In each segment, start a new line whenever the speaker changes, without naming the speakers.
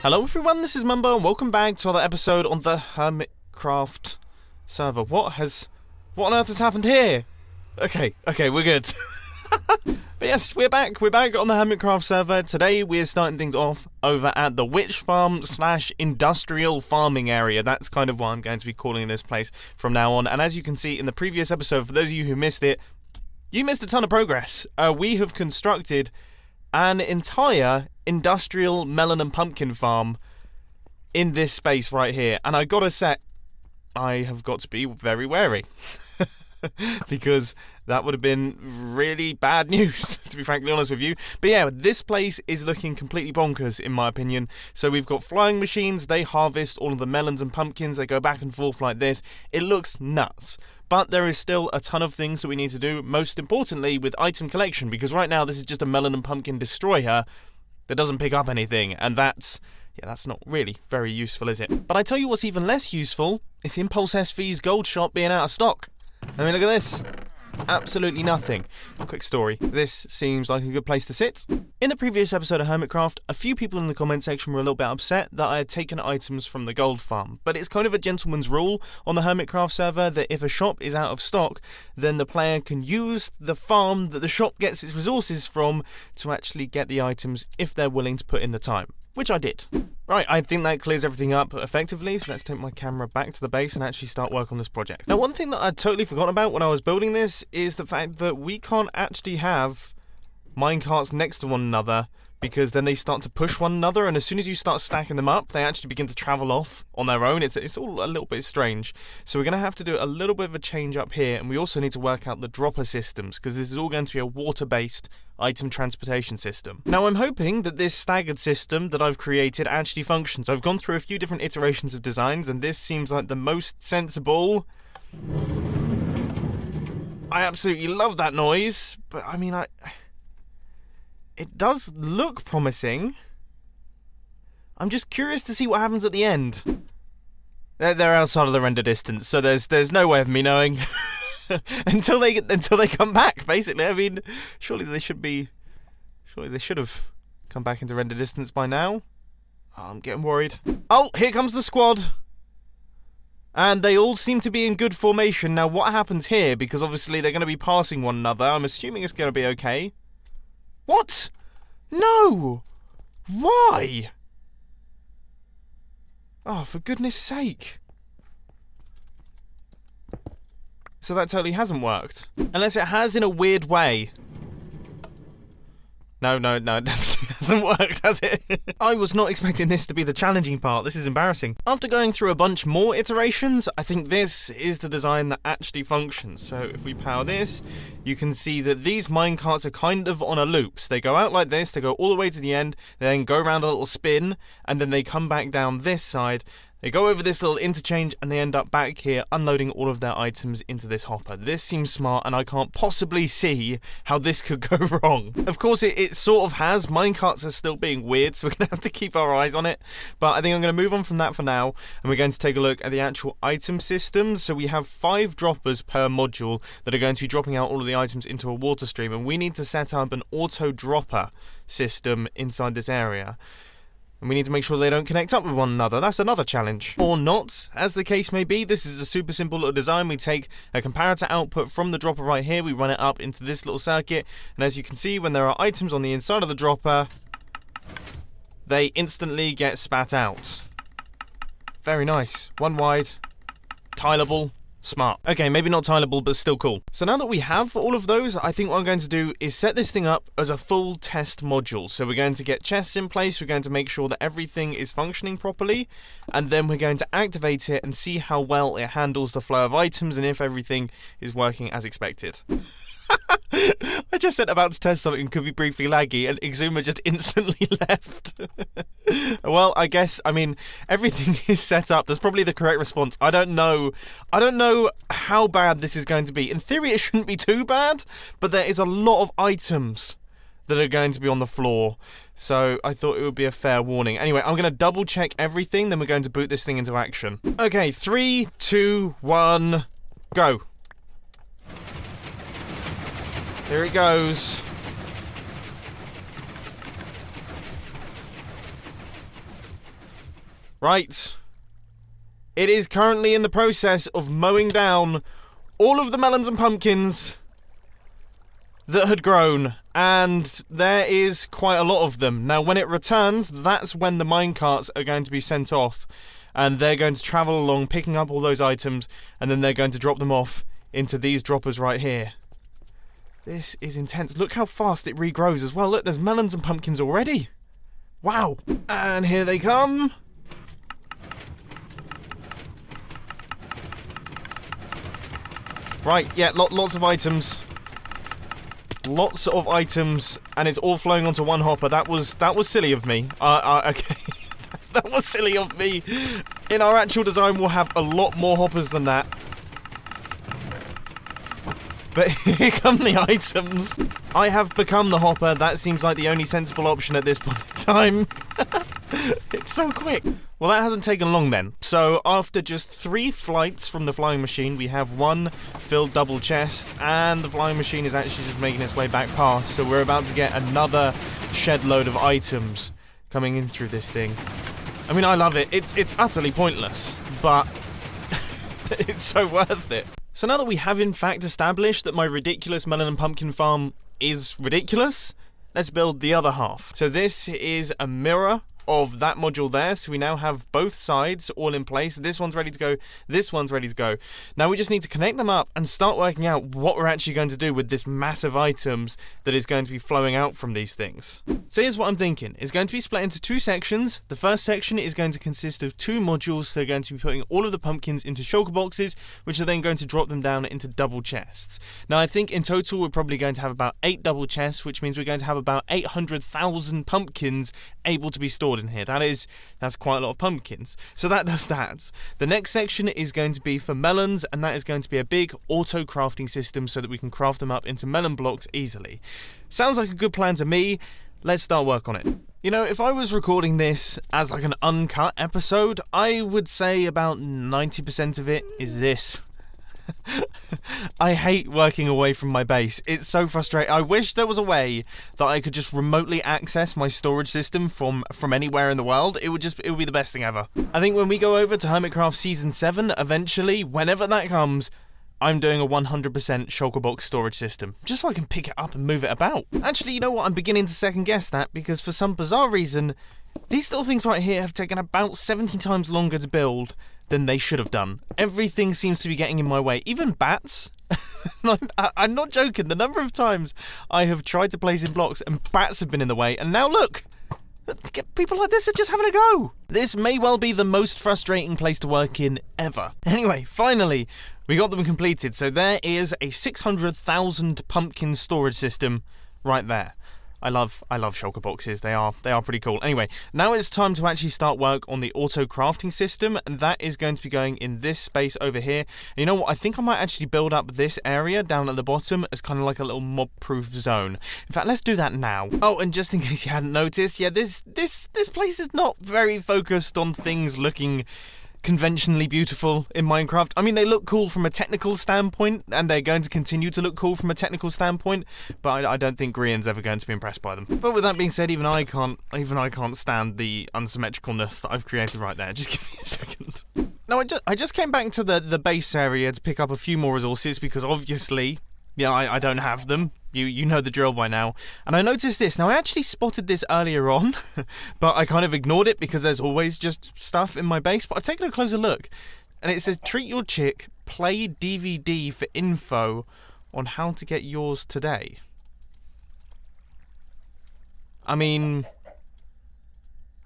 Hello everyone, this is Mumbo and welcome back to another episode on the Hermitcraft server. What on earth has happened here? Okay, we're good. But yes, we're back on the Hermitcraft server. Today we're starting things off over at the witch farm / industrial farming area. That's kind of what I'm going to be calling this place from now on. And as you can see in the previous episode, for those of you who missed it, you missed a ton of progress. We have constructed an entire industrial melon and pumpkin farm in this space right here. And I gotta say, I have got to be very wary. Because that would have been really bad news, to be frankly honest with you. But yeah, this place is looking completely bonkers, in my opinion. So we've got flying machines, they harvest all of the melons and pumpkins, they go back and forth like this. It looks nuts. But there is still a ton of things that we need to do, most importantly with item collection, because right now this is just a melon and pumpkin destroyer that doesn't pick up anything, and that's not really very useful, is it? But I tell you what's even less useful, is Impulse SV's gold shop being out of stock. I mean, look at this. Absolutely nothing. Quick story. This seems like a good place to sit. In the previous episode of Hermitcraft, a few people in the comment section were a little bit upset that I had taken items from the gold farm. But it's kind of a gentleman's rule on the Hermitcraft server that if a shop is out of stock, then the player can use the farm that the shop gets its resources from to actually get the items if they're willing to put in the time. Which I did. Right, I think that clears everything up effectively, so let's take my camera back to the base and actually start work on this project. Now, one thing that I'd totally forgotten about when I was building this is the fact that we can't actually have minecarts next to one another, because then they start to push one another, and as soon as you start stacking them up, they actually begin to travel off on their own. It's all a little bit strange. So we're going to have to do a little bit of a change up here, and we also need to work out the dropper systems, because this is all going to be a water-based item transportation system. Now, I'm hoping that this staggered system that I've created actually functions. I've gone through a few different iterations of designs, and this seems like the most sensible. I absolutely love that noise, but I mean, it does look promising. I'm just curious to see what happens at the end. They're outside of the render distance, so there's no way of me knowing until they come back. Basically, I mean, surely they should have come back into render distance by now. Oh, I'm getting worried. Oh, here comes the squad. And they all seem to be in good formation. Now, what happens here? Because obviously they're going to be passing one another. I'm assuming it's going to be okay. What? No! Why? Oh, for goodness sake. So that totally hasn't worked. Unless it has in a weird way. No, it definitely hasn't worked, has it? I was not expecting this to be the challenging part. This is embarrassing. After going through a bunch more iterations, I think this is the design that actually functions. So if we power this, you can see that these minecarts are kind of on a loop. So they go out like this, they go all the way to the end, they then go around a little spin, and then they come back down this side. They go over this little interchange and they end up back here unloading all of their items into this hopper. This seems smart and I can't possibly see how this could go wrong. Of course it sort of has. Minecarts are still being weird, so we're going to have to keep our eyes on it. But I think I'm going to move on from that for now, and we're going to take a look at the actual item systems. So we have 5 droppers per module that are going to be dropping out all of the items into a water stream, and we need to set up an auto dropper system inside this area. And we need to make sure they don't connect up with one another. That's another challenge. Or not, as the case may be. This is a super simple little design. We take a comparator output from the dropper right here. We run it up into this little circuit. And as you can see, when there are items on the inside of the dropper, they instantly get spat out. Very nice. One wide. Tileable. Smart. Okay, maybe not tileable, but still cool. So now that we have all of those, I think what I'm going to do is set this thing up as a full test module. So we're going to get chests in place, we're going to make sure that everything is functioning properly, and then we're going to activate it and see how well it handles the flow of items and if everything is working as expected. I just said about to test something and could be briefly laggy, and Exuma just instantly left. Well, I mean, everything is set up. That's probably the correct response. I don't know how bad this is going to be. In theory, it shouldn't be too bad, but there is a lot of items that are going to be on the floor, so I thought it would be a fair warning. Anyway, I'm going to double check everything, then we're going to boot this thing into action. Okay, 3, 2, 1, go. Here it goes. Right. It is currently in the process of mowing down all of the melons and pumpkins that had grown, and there is quite a lot of them. Now, when it returns, that's when the minecarts are going to be sent off, and they're going to travel along, picking up all those items, and then they're going to drop them off into these droppers right here. This is intense. Look how fast it regrows as well. Look, there's melons and pumpkins already. Wow. And here they come. Right, yeah, lots of items. Lots of items, and it's all flowing onto one hopper. That was silly of me. Okay. That was silly of me. In our actual design, we'll have a lot more hoppers than that. But here come the items. I have become the hopper. That seems like the only sensible option at this point in time. It's so quick. Well, that hasn't taken long then. So after just 3 flights from the flying machine, we have 1 filled double chest, and the flying machine is actually just making its way back past. So we're about to get another shed load of items coming in through this thing. I mean, I love it. It's utterly pointless, but it's so worth it. So now that we have in fact established that my ridiculous melon and pumpkin farm is ridiculous, let's build the other half. So this is a mirror of that module there, so we now have both sides all in place. This one's ready to go, this one's ready to go. Now we just need to connect them up and start working out what we're actually going to do with this massive items that is going to be flowing out from these things. So here's what I'm thinking. It's going to be split into 2 sections. The first section is going to consist of 2 modules. They're going to be putting all of the pumpkins into shulker boxes, which are then going to drop them down into double chests. Now I think in total we're probably going to have about 8 double chests, which means we're going to have about 800,000 pumpkins able to be stored in here. That's quite a lot of pumpkins. So that does that. The next section is going to be for melons, and that is going to be a big auto crafting system so that we can craft them up into melon blocks easily. Sounds like a good plan to me. Let's start work on it. You know, if I was recording this as like an uncut episode, I would say about 90% of it is this. I hate working away from my base. It's so frustrating. I wish there was a way that I could just remotely access my storage system from anywhere in the world. It would be the best thing ever. I think when we go over to Hermitcraft Season 7, eventually, whenever that comes, I'm doing a 100% shulker box storage system, just so I can pick it up and move it about. Actually, you know what? I'm beginning to second guess that, because for some bizarre reason, these little things right here have taken about 70 times longer to build than they should have done. Everything seems to be getting in my way. Even bats. I'm not joking. The number of times I have tried to place in blocks and bats have been in the way, and now look! People like this are just having a go. This may well be the most frustrating place to work in ever. Anyway, finally, we got them completed. So there is a 600,000 pumpkin storage system right there. I love shulker boxes. They are pretty cool. Anyway, now it's time to actually start work on the auto crafting system, and that is going to be going in this space over here. And you know what? I think I might actually build up this area down at the bottom as kind of like a little mob-proof zone. In fact, let's do that now. Oh, and just in case you hadn't noticed, yeah, this place is not very focused on things looking conventionally beautiful in Minecraft. I mean, they look cool from a technical standpoint, and they're going to continue to look cool from a technical standpoint, but I don't think Grian's ever going to be impressed by them. But with that being said, even I can't stand the unsymmetricalness that I've created right there. Just give me a second. Now, I just came back to the base area to pick up a few more resources, because obviously, yeah, I don't have them. You know the drill by now. And I noticed this. Now, I actually spotted this earlier on, but I kind of ignored it because there's always just stuff in my base. But I've taken a closer look, and it says, treat your chick, play DVD for info on how to get yours today. I mean,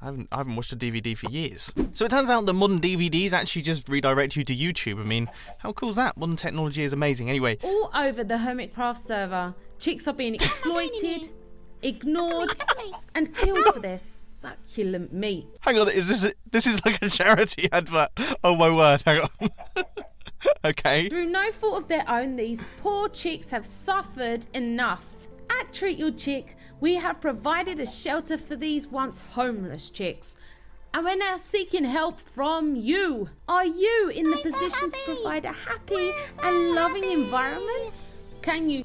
I haven't watched a DVD for years. So it turns out that modern DVDs actually just redirect you to YouTube. I mean, how cool is that? Modern technology is amazing. Anyway.
All over the Hermitcraft server, chicks are being exploited, ignored, and killed for their succulent meat.
Hang on, this is like a charity advert. Oh my word, hang on. Okay.
Through no fault of their own, these poor chicks have suffered enough. At Treat Your Chick, we have provided a shelter for these once homeless chicks, and we're now seeking help from you. Are you in the position to provide a happy and loving environment? Can you?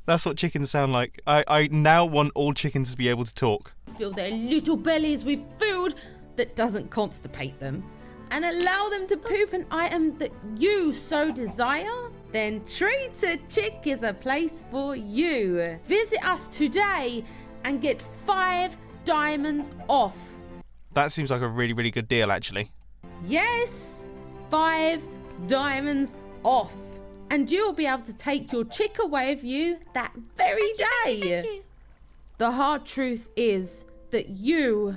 That's what chickens sound like. I now want all chickens to be able to talk.
Fill their little bellies with food that doesn't constipate them, and allow them to poop an item that you so desire, then Treat a Chick is a place for you. Visit us today and get 5 diamonds off.
That seems like a really, really good deal, actually.
Yes, 5 diamonds off. And you'll be able to take your chick away with you that very day.
Thank you.
The hard truth is that you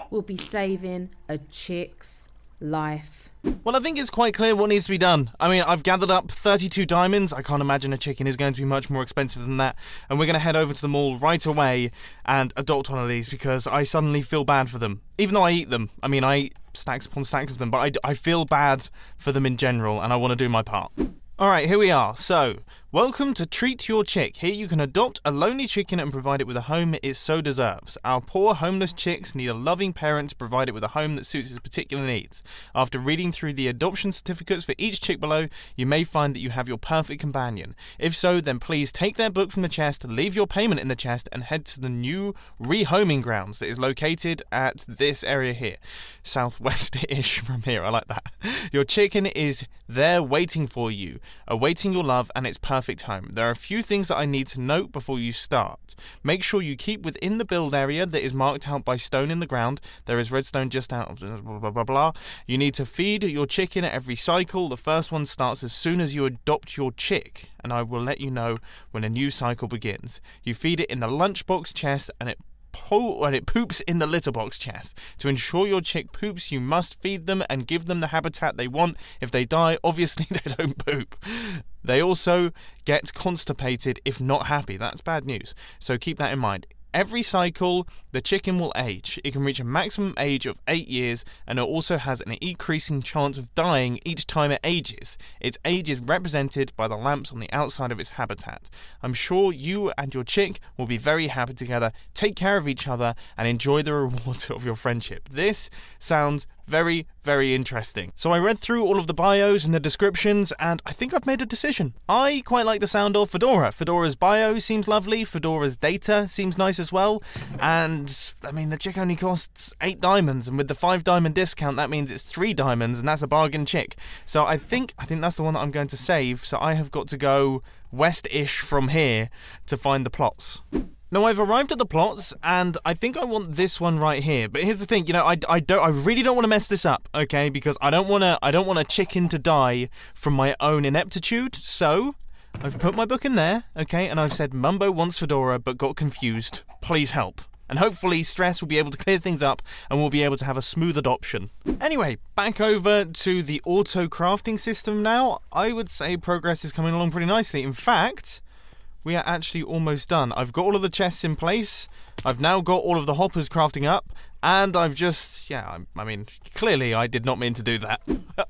will be saving a chick's life.
Well, I think it's quite clear what needs to be done. I mean, I've gathered up 32 diamonds. I can't imagine a chicken is going to be much more expensive than that. And we're going to head over to the mall right away and adopt one of these because I suddenly feel bad for them. Even though I eat them. I mean, I eat stacks upon stacks of them, but I feel bad for them in general, and I want to do my part. Alright, here we are. So, welcome to Treat Your Chick. Here you can adopt a lonely chicken and provide it with a home it so deserves. Our poor homeless chicks need a loving parent to provide it with a home that suits its particular needs. After reading through the adoption certificates for each chick below, you may find that you have your perfect companion. If so, then please take their book from the chest, leave your payment in the chest, and head to the new rehoming grounds that is located at this area here. Southwest-ish from here, I like that. Your chicken is there waiting for you, awaiting your love and its perfect home. There are a few things that I need to note before you start. Make sure you keep within the build area that is marked out by stone in the ground. There is redstone just out of blah blah blah blah. You need to feed your chicken at every cycle. The first one starts as soon as you adopt your chick, and I will let you know when a new cycle begins. You feed it in the lunchbox chest and it poops in the litter box chest. To ensure your chick poops, you must feed them and give them the habitat they want. If they die, obviously they don't poop. They also get constipated if not happy. That's bad news. So keep that in mind. Every cycle, the chicken will age. It can reach a maximum age of 8 years, and it also has an increasing chance of dying each time it ages. Its age is represented by the lamps on the outside of its habitat. I'm sure you and your chick will be very happy together. Take care of each other and enjoy the rewards of your friendship. This sounds very, very interesting. So I read through all of the bios and the descriptions, and I think I've made a decision. I quite like the sound of Fedora. Fedora's bio seems lovely. Fedora's data seems nice as well. And, I mean, the chick only costs 8 diamonds, and with the 5 diamond discount, that means it's 3 diamonds, and that's a bargain chick. So I think that's the one that I'm going to save, so I have got to go west-ish from here to find the plots. Now, I've arrived at the plots, and I think I want this one right here. But here's the thing, you know, I really don't want to mess this up, okay? Because I don't want a chicken to die from my own ineptitude. So I've put my book in there, okay? And I've said Mumbo wants Fedora, but got confused. Please help. And hopefully Stress will be able to clear things up and we'll be able to have a smooth adoption. Anyway, back over to the auto crafting system now. I would say progress is coming along pretty nicely. In fact, we are actually almost done. I've got all of the chests in place. I've now got all of the hoppers crafting up. And I've just, I mean, clearly I did not mean to do that.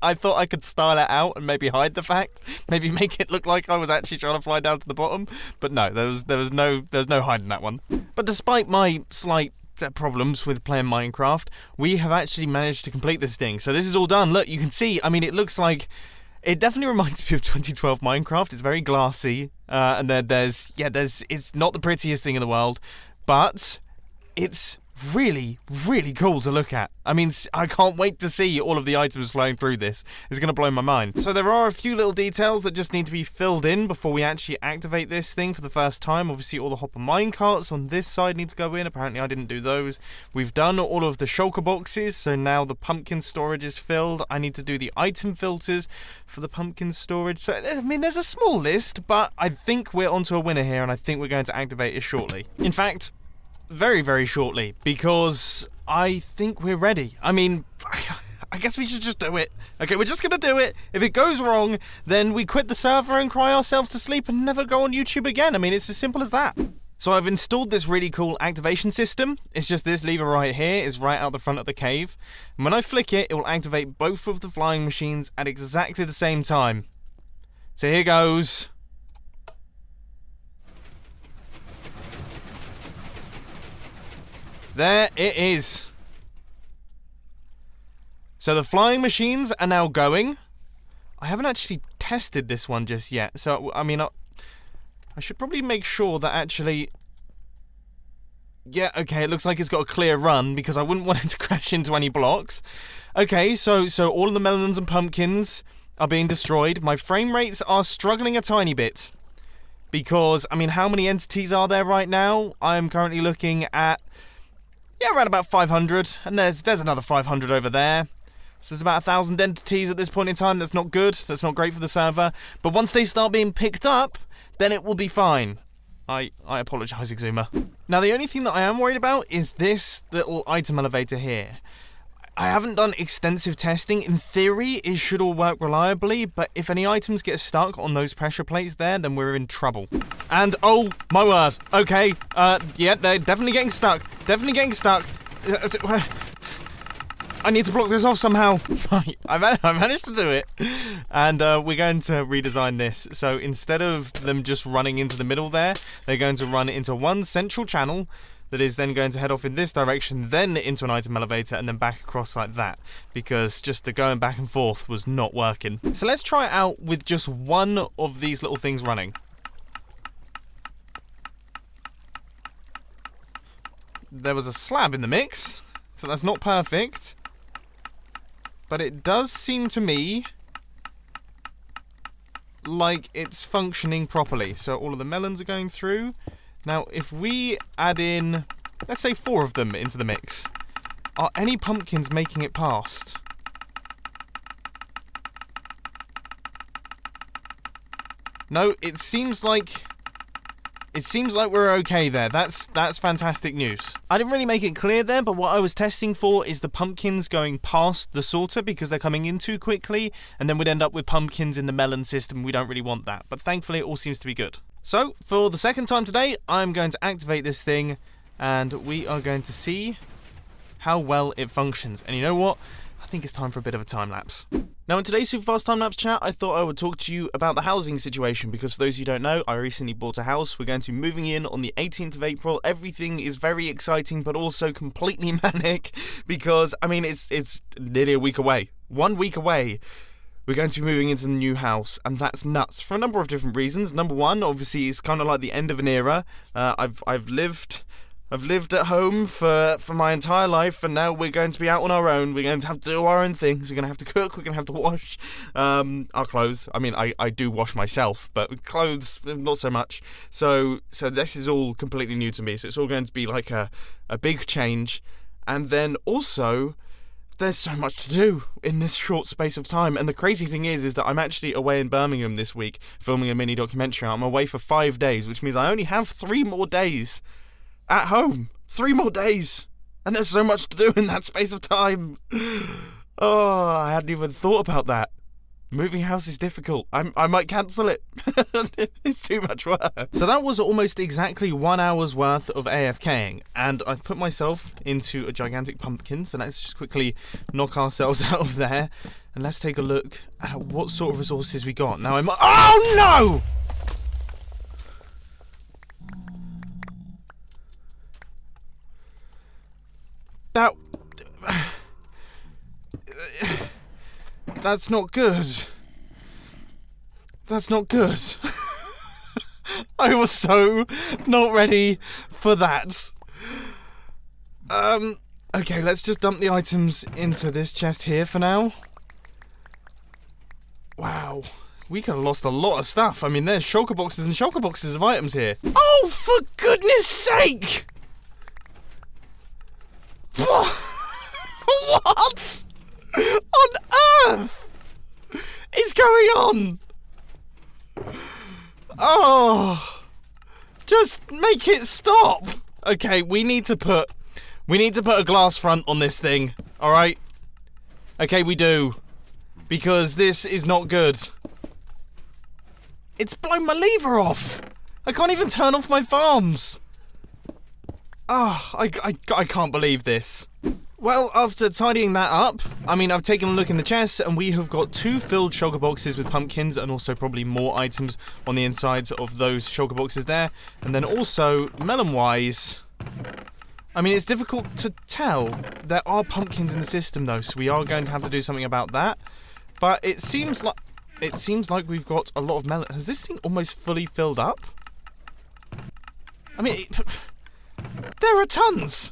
I thought I could style it out and maybe hide the fact. Maybe make it look like I was actually trying to fly down to the bottom. But no, there was no hiding that one. But despite my slight problems with playing Minecraft, we have actually managed to complete this thing. So this is all done. Look, you can see, I mean, it looks like, it definitely reminds me of 2012 Minecraft. It's very glassy. And it's not the prettiest thing in the world, but it's really, really cool to look at. I mean, I can't wait to see all of the items flowing through this. It's going to blow my mind. So there are a few little details that just need to be filled in before we actually activate this thing for the first time. Obviously, all the hopper minecarts on this side need to go in. Apparently, I didn't do those. We've done all of the shulker boxes, so now the pumpkin storage is filled. I need to do the item filters for the pumpkin storage. So, I mean, there's a small list, but I think we're onto a winner here, and I think we're going to activate it shortly. In fact, very, very shortly, because I think we're ready. I mean, I guess we should just do it. Okay, we're just gonna do it. If it goes wrong, then we quit the server and cry ourselves to sleep and never go on YouTube again. I mean, it's as simple as that. So I've installed this really cool activation system. It's just this lever right here is right out the front of the cave. And when I flick it, it will activate both of the flying machines at exactly the same time. So here goes. There it is. So the flying machines are now going. I haven't actually tested this one just yet. So, I mean, I should probably make sure that actually... Yeah, okay, it looks like it's got a clear run because I wouldn't want it to crash into any blocks. Okay, so all of the melons and pumpkins are being destroyed. My frame rates are struggling a tiny bit because, I mean, how many entities are there right now? I'm currently looking at, yeah, around about 500, and there's another 500 over there. So there's about 1,000 entities at this point in time. That's not good. That's not great for the server. But once they start being picked up, then it will be fine. I apologise, Exuma. Now, the only thing that I am worried about is this little item elevator here. I haven't done extensive testing. In theory, it should all work reliably, but if any items get stuck on those pressure plates there, then we're in trouble. And, oh, my word. Okay, yeah, they're definitely getting stuck. Definitely getting stuck. I need to block this off somehow. Right, I managed to do it. And we're going to redesign this. So instead of them just running into the middle there, they're going to run into one central channel that is then going to head off in this direction, then into an item elevator, and then back across like that. Because just the going back and forth was not working. So let's try it out with just one of these little things running. There was a slab in the mix, so that's not perfect. But it does seem to me like it's functioning properly. So all of the melons are going through. Now, if we add in, let's say 4 of them into the mix, are any pumpkins making it past? No, it seems like we're okay there. That's fantastic news. I didn't really make it clear there, but what I was testing for is the pumpkins going past the sorter because they're coming in too quickly, and then we'd end up with pumpkins in the melon system. We don't really want that, but thankfully it all seems to be good. So, for the second time today, I'm going to activate this thing, and we are going to see how well it functions. And you know what? I think it's time for a bit of a time lapse. Now, in today's super fast time lapse chat, I thought I would talk to you about the housing situation, because for those of you who don't know, I recently bought a house. We're going to be moving in on the 18th of April. Everything is very exciting, but also completely manic, because, I mean, it's nearly a week away. 1 week away. We're going to be moving into the new house, and that's nuts for a number of different reasons. Number one, obviously, it's kind of like the end of an era. I've lived at home for my entire life, and now we're going to be out on our own. We're going to have to do our own things. We're going to have to cook. We're going to have to wash our clothes. I mean, I do wash myself, but clothes, not so much. So this is all completely new to me. So it's all going to be like a big change. And then also, there's so much to do in this short space of time. And the crazy thing is that I'm actually away in Birmingham this week filming a mini documentary. I'm away for 5 days, which means I only have 3 more days at home. 3 more days. And there's so much to do in that space of time. Oh, I hadn't even thought about that. Moving house is difficult. I might cancel it. It's too much work. So that was almost exactly 1 hour's worth of AFKing, and I've put myself into a gigantic pumpkin, so let's just quickly knock ourselves out of there, and let's take a look at what sort of resources we got. Now oh no! That's not good. That's not good. I was so not ready for that. Okay, let's just dump the items into this chest here for now. Wow. We could have lost a lot of stuff. I mean, there's shulker boxes and shulker boxes of items here. Oh, for goodness sake! What? What on earth is going on? Oh, just make it stop. Okay, we need to put a glass front on this thing. All right. Okay, we do, because this is not good. It's blown my lever off. I can't even turn off my farms. Ah, I can't believe this. Well, after tidying that up, I mean, I've taken a look in the chest, and we have got 2 filled shulker boxes with pumpkins, and also probably more items on the insides of those shulker boxes there. And then also, melon-wise, I mean, it's difficult to tell. There are pumpkins in the system, though, so we are going to have to do something about that. But it seems like we've got a lot of melon. Has this thing almost fully filled up? I mean, there are tons.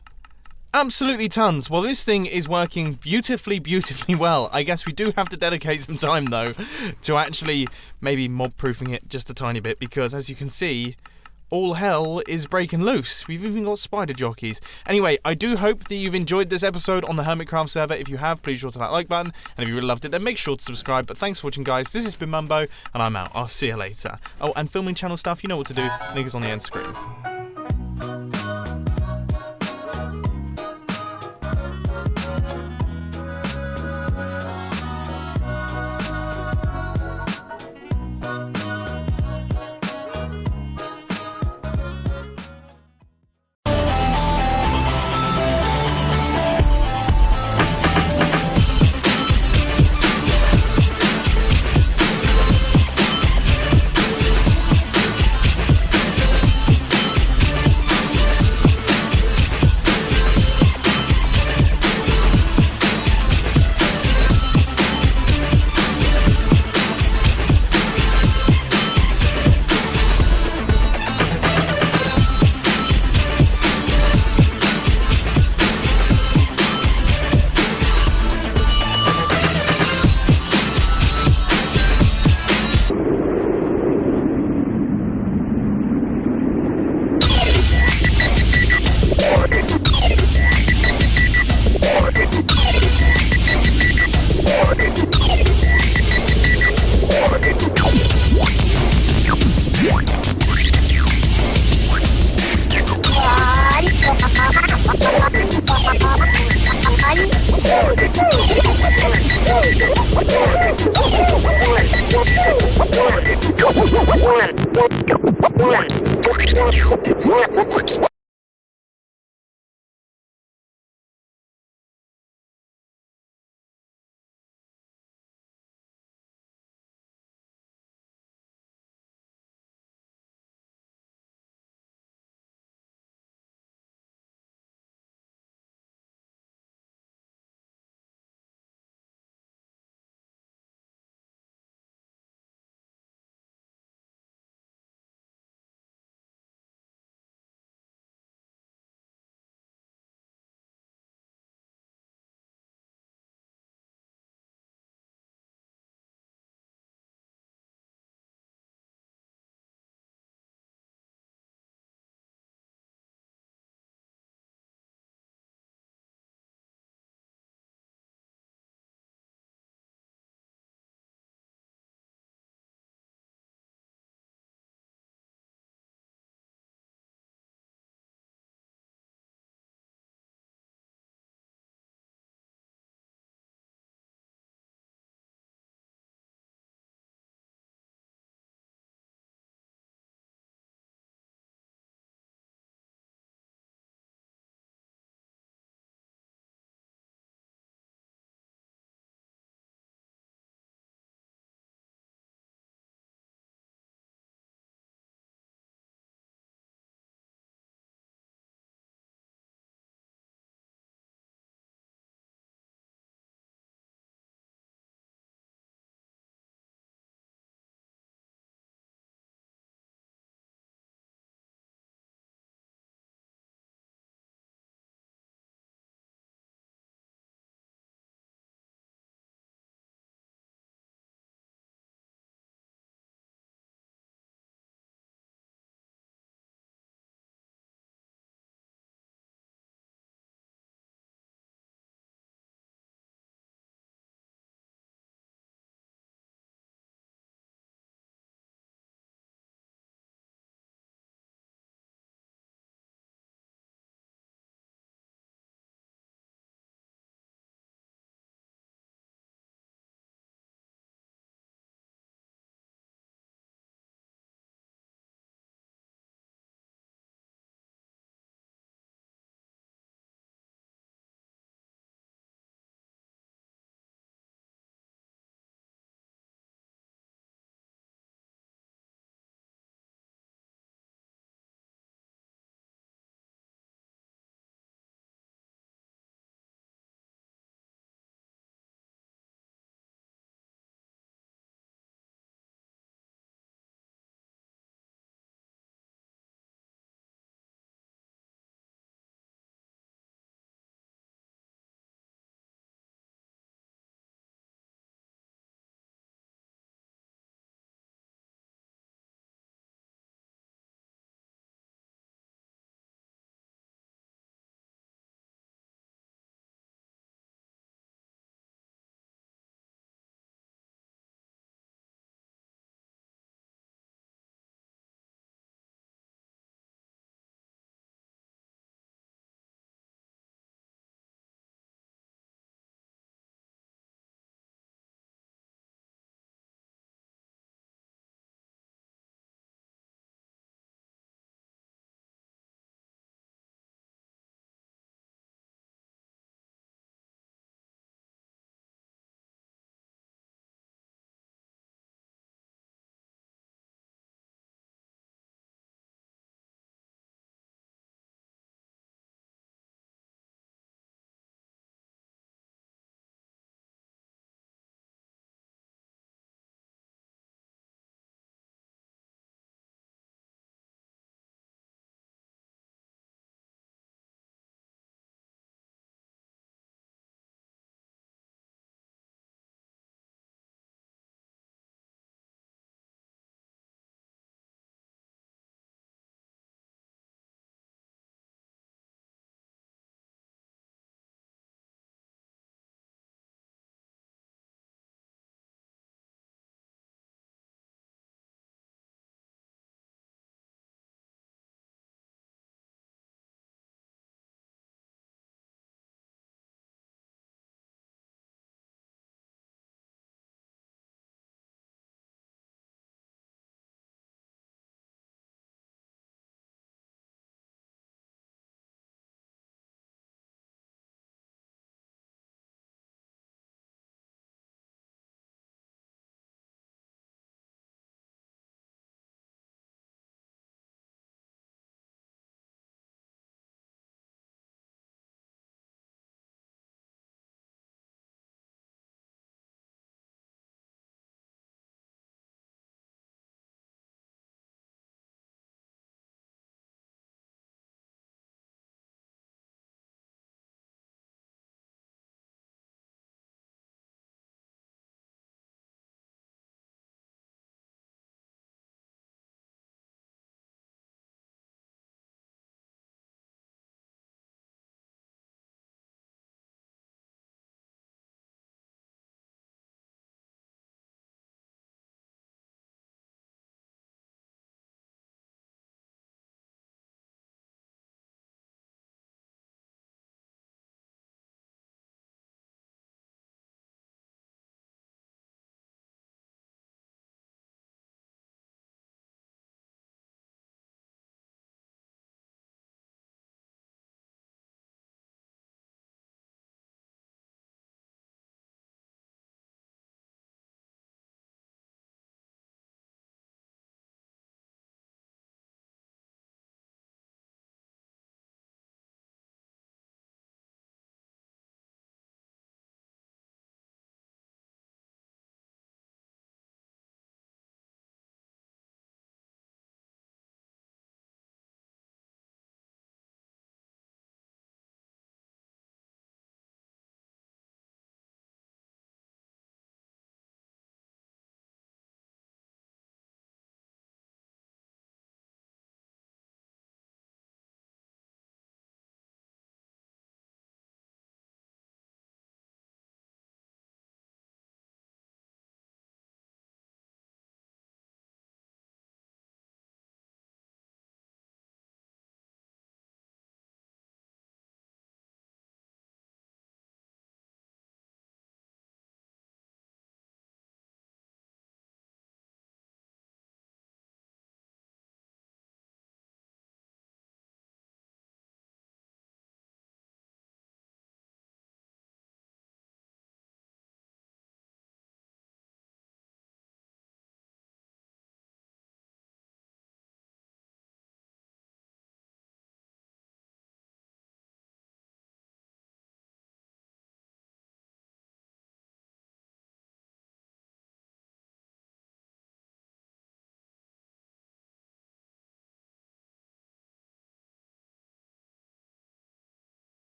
Absolutely tons. Well, this thing is working beautifully, beautifully well. I guess we do have to dedicate some time, though, to actually maybe mob-proofing it just a tiny bit, because, as you can see, all hell is breaking loose. We've even got spider jockeys. Anyway, I do hope that you've enjoyed this episode on the Hermitcraft server. If you have, please sure to that like button. And if you really loved it, then make sure to subscribe. But thanks for watching, guys. This has been Mumbo, and I'm out. I'll see you later. Oh, and filming channel stuff, you know what to do. Link is on the end screen.
One.